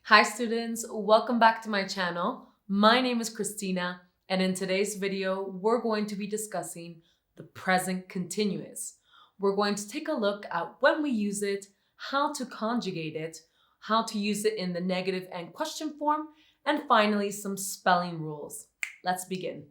Hi students, welcome back to my channel. My name is Cristina, and in today's video, we're going to be discussing the present continuous. We're going to take a look at when we use it, how to conjugate it, how to use it in the negative and question form, and finally some spelling rules. Let's begin.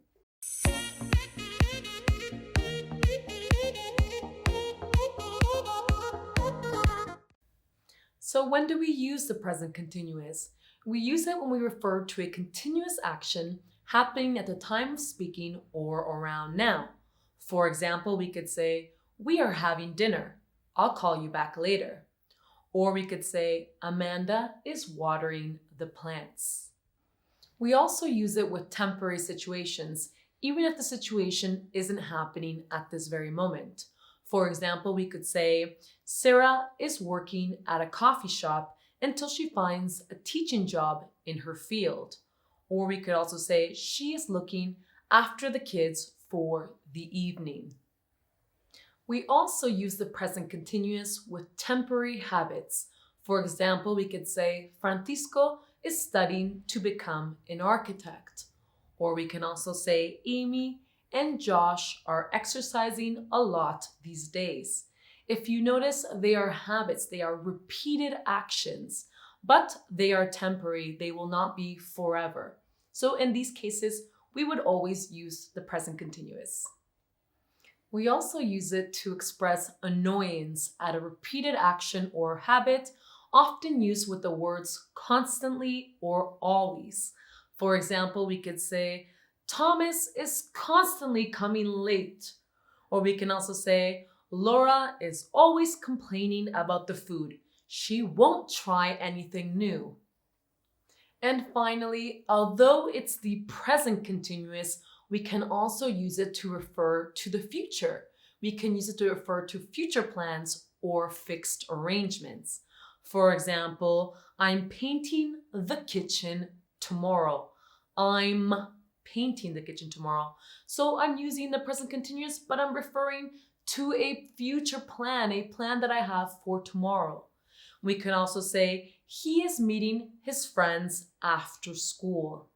So when do we use the present continuous? We use it when we refer to a continuous action happening at the time of speaking or around now. For example, we could say, "We are having dinner. I'll call you back later." Or we could say, "Amanda is watering the plants." We also use it with temporary situations, even if the situation isn't happening at this very moment. For example, we could say, "Sarah is working at a coffee shop until she finds a teaching job in her field." Or we could also say, "She is looking after the kids for the evening." We also use the present continuous with temporary habits. For example, we could say, "Francisco is studying to become an architect." Or we can also say, "Amy and Josh are exercising a lot these days." If you notice, they are habits, they are repeated actions, but they are temporary, they will not be forever. So in these cases, we would always use the present continuous. We also use it to express annoyance at a repeated action or habit, often used with the words constantly or always. For example, we could say, "Thomas is constantly coming late." Or we can also say, "Laura is always complaining about the food. She won't try anything new." And finally, although it's the present continuous, we can also use it to refer to the future. We can use it to refer to future plans or fixed arrangements. For example, "I'm painting the kitchen tomorrow." I'm painting the kitchen tomorrow. So I'm using the present continuous, but I'm referring to a future plan, a plan that I have for tomorrow. We can also say, "He is meeting his friends after school."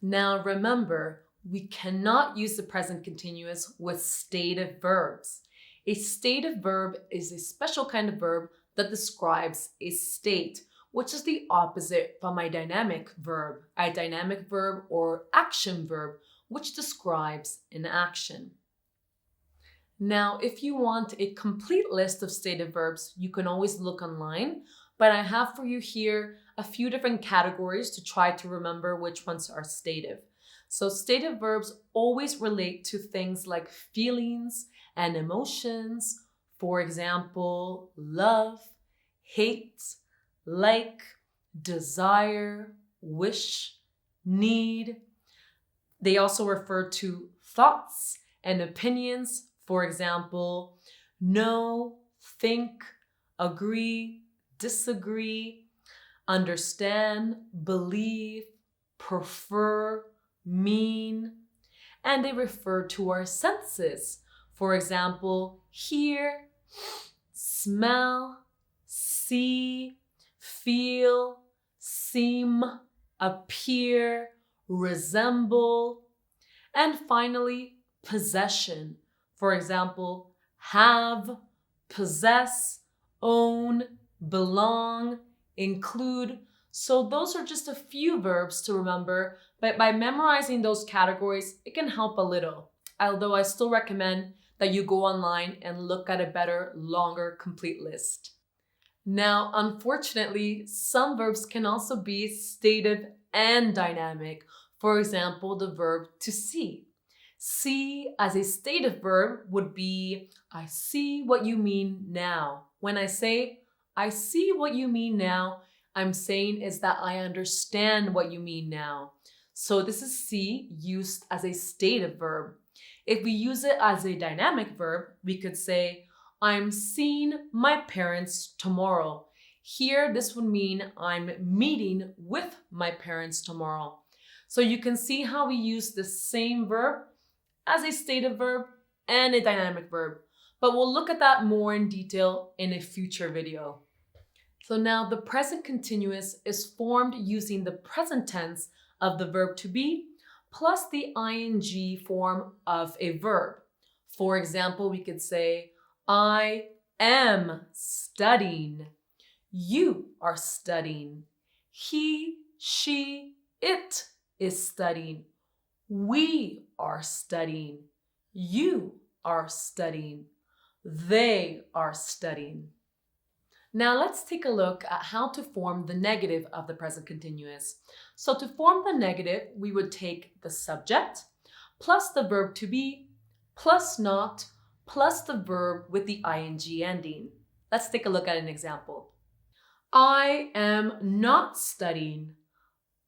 Now remember, we cannot use the present continuous with stative verbs. A stative verb is a special kind of verb that describes a state, which is the opposite from a dynamic verb. A dynamic verb or action verb, which describes an action. Now, if you want a complete list of stative verbs, you can always look online, but I have for you here a few different categories to try to remember which ones are stative. So stative verbs always relate to things like feelings and emotions. For example, love, hate, like, desire, wish, need. They also refer to thoughts and opinions. For example, know, think, agree, disagree, understand, believe, prefer, mean. And they refer to our senses. For example, hear, smell, see, feel, seem, appear, resemble. And finally, possession. For example, have, possess, own, belong, include. So those are just a few verbs to remember, but by memorizing those categories, it can help a little. Although I still recommend that you go online and look at a better, longer, complete list. Now, unfortunately, some verbs can also be stative and dynamic. For example, the verb to see. See as a stative verb would be, "I see what you mean now." When I say, "I see what you mean now," I'm saying is that I understand what you mean now. So this is see used as a stative verb. If we use it as a dynamic verb, we could say, "I'm seeing my parents tomorrow." Here, this would mean I'm meeting with my parents tomorrow. So you can see how we use the same verb as a stative verb and a dynamic verb, but we'll look at that more in detail in a future video. So now the present continuous is formed using the present tense of the verb to be plus the ing form of a verb. For example, we could say, I am studying. You are studying. He, she, it is studying. We are studying. You are studying. They are studying. Now let's take a look at how to form the negative of the present continuous. So to form the negative, we would take the subject plus the verb to be plus not plus the verb with the ing ending. Let's take a look at an example. I am not studying.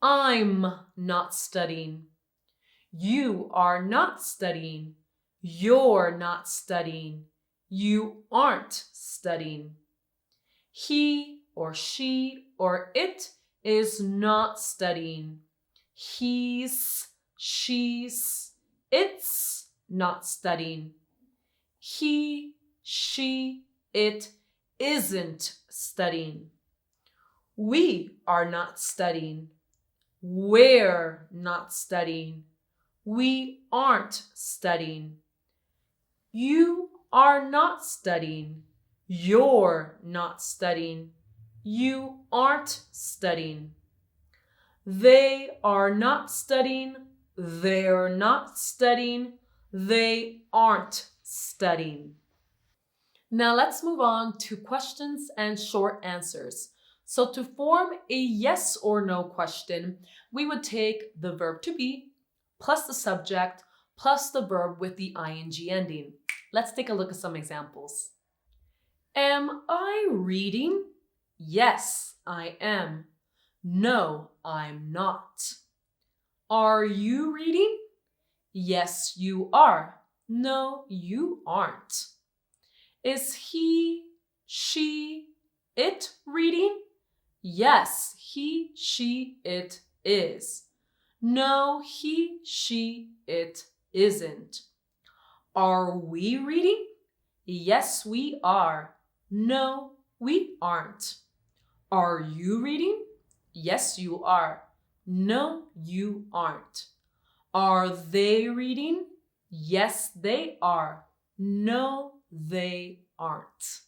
I'm not studying. You are not studying. You're not studying. You aren't studying. He or she or it is not studying. He's, she's, it's not studying. He, she, it isn't studying. We are not studying. We're not studying. We aren't studying. You are not studying. You're not studying. You aren't studying. They are not studying. They're not studying. They aren't studying. Now let's move on to questions and short answers. So to form a yes or no question, we would take the verb to be plus the subject plus the verb with the ing ending. Let's take a look at some examples. Am I reading? Yes, I am. No, I'm not. Are you reading? Yes, you are. No, you aren't. Is he, she, it reading? Yes, he, she, it is. No, he, she, it isn't. Are we reading? Yes, we are. No, we aren't. Are you reading? Yes, you are. No, you aren't. Are they reading? Yes, they are. No, they aren't.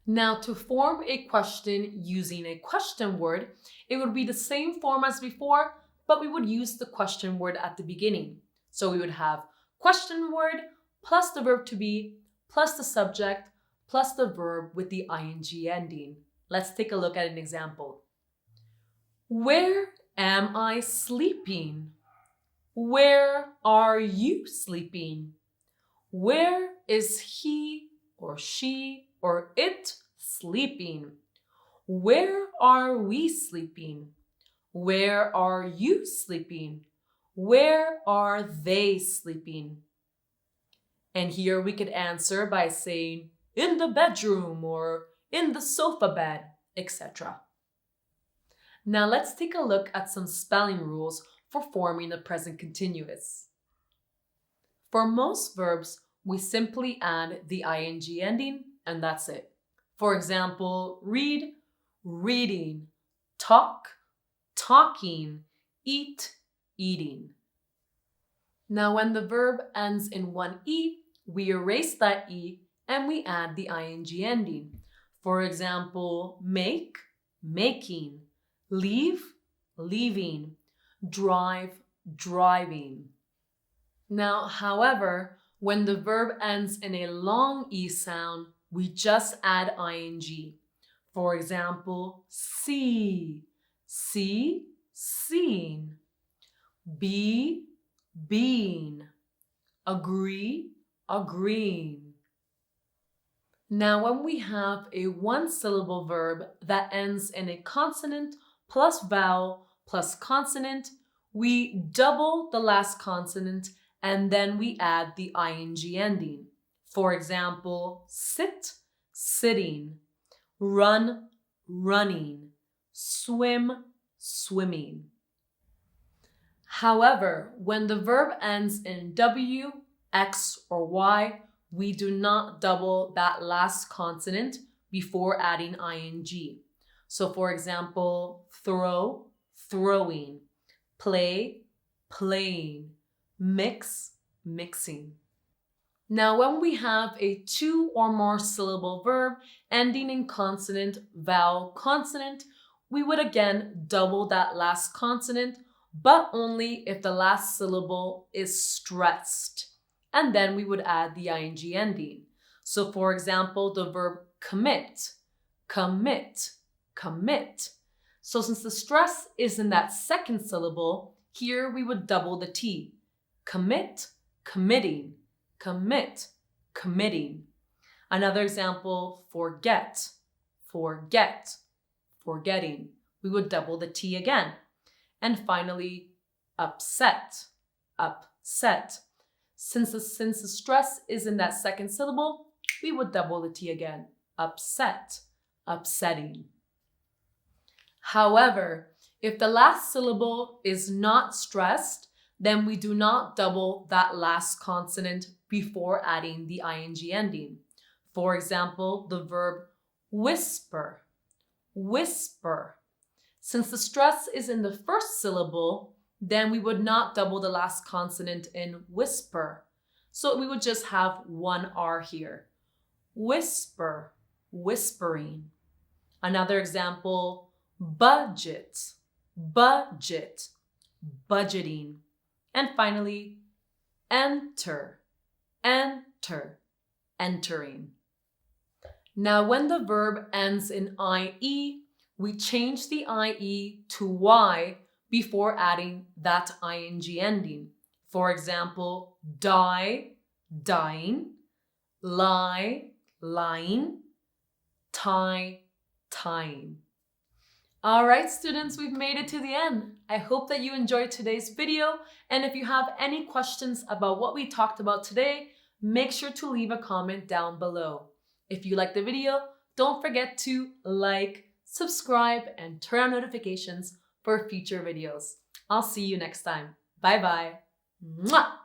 Now, to form a question using a question word, it would be the same form as before, but we would use the question word at the beginning. So we would have question word plus the verb to be plus the subject plus the verb with the ing ending. Let's take a look at an example. Where am I sleeping? Where are you sleeping? Where is he or she or it sleeping? Where are we sleeping? Where are you sleeping? Where are they sleeping? And here we could answer by saying in the bedroom or in the sofa bed, etc. Now let's take a look at some spelling rules for forming the present continuous. For most verbs, we simply add the ing ending and that's it. For example, read, reading, talk, talking, eat, eating. Now when the verb ends in one E, we erase that E and we add the ing ending. For example, make, making, leave, leaving, drive, driving. Now, however, when the verb ends in a long E sound, we just add ing. For example, see, see, seeing, be, being, agree, agreeing. Now, when we have a one-syllable verb that ends in a consonant plus vowel plus consonant, we double the last consonant and then we add the ing ending. For example, sit, sitting, run, running, swim, swimming. However, when the verb ends in W, X, or Y, we do not double that last consonant. before adding ing. So for example, throw, throwing, play, playing, mix, mixing. Now, when we have a 2 or more syllable verb ending in consonant, vowel, consonant, we would again double that last consonant, but only if the last syllable is stressed. And then we would add the ing ending. So for example, the verb commit, commit, commit. So since the stress is in that second syllable, here we would double the T. Commit, committing, commit, committing. Another example, forget, forget, forgetting. We would double the T again. And finally, upset, upset. Since the stress is in that second syllable, we would double the T again. Upset, upsetting. However, if the last syllable is not stressed, then we do not double that last consonant before adding the ing ending. For example, the verb whisper, whisper. Since the stress is in the first syllable, then we would not double the last consonant in whisper. So we would just have one R here. Whisper, whispering. Another example, budget, budget, budgeting. And finally, enter, enter, entering. Now, when the verb ends in IE, we change the IE to Y before adding that ing ending. For example, die, dying, lie, lying, tie, tying. All right, students, we've made it to the end. I hope that you enjoyed today's video. And if you have any questions about what we talked about today, make sure to leave a comment down below. If you liked the video, don't forget to like, subscribe, and turn on notifications for future videos. I'll see you next time. Bye-bye. Mwah!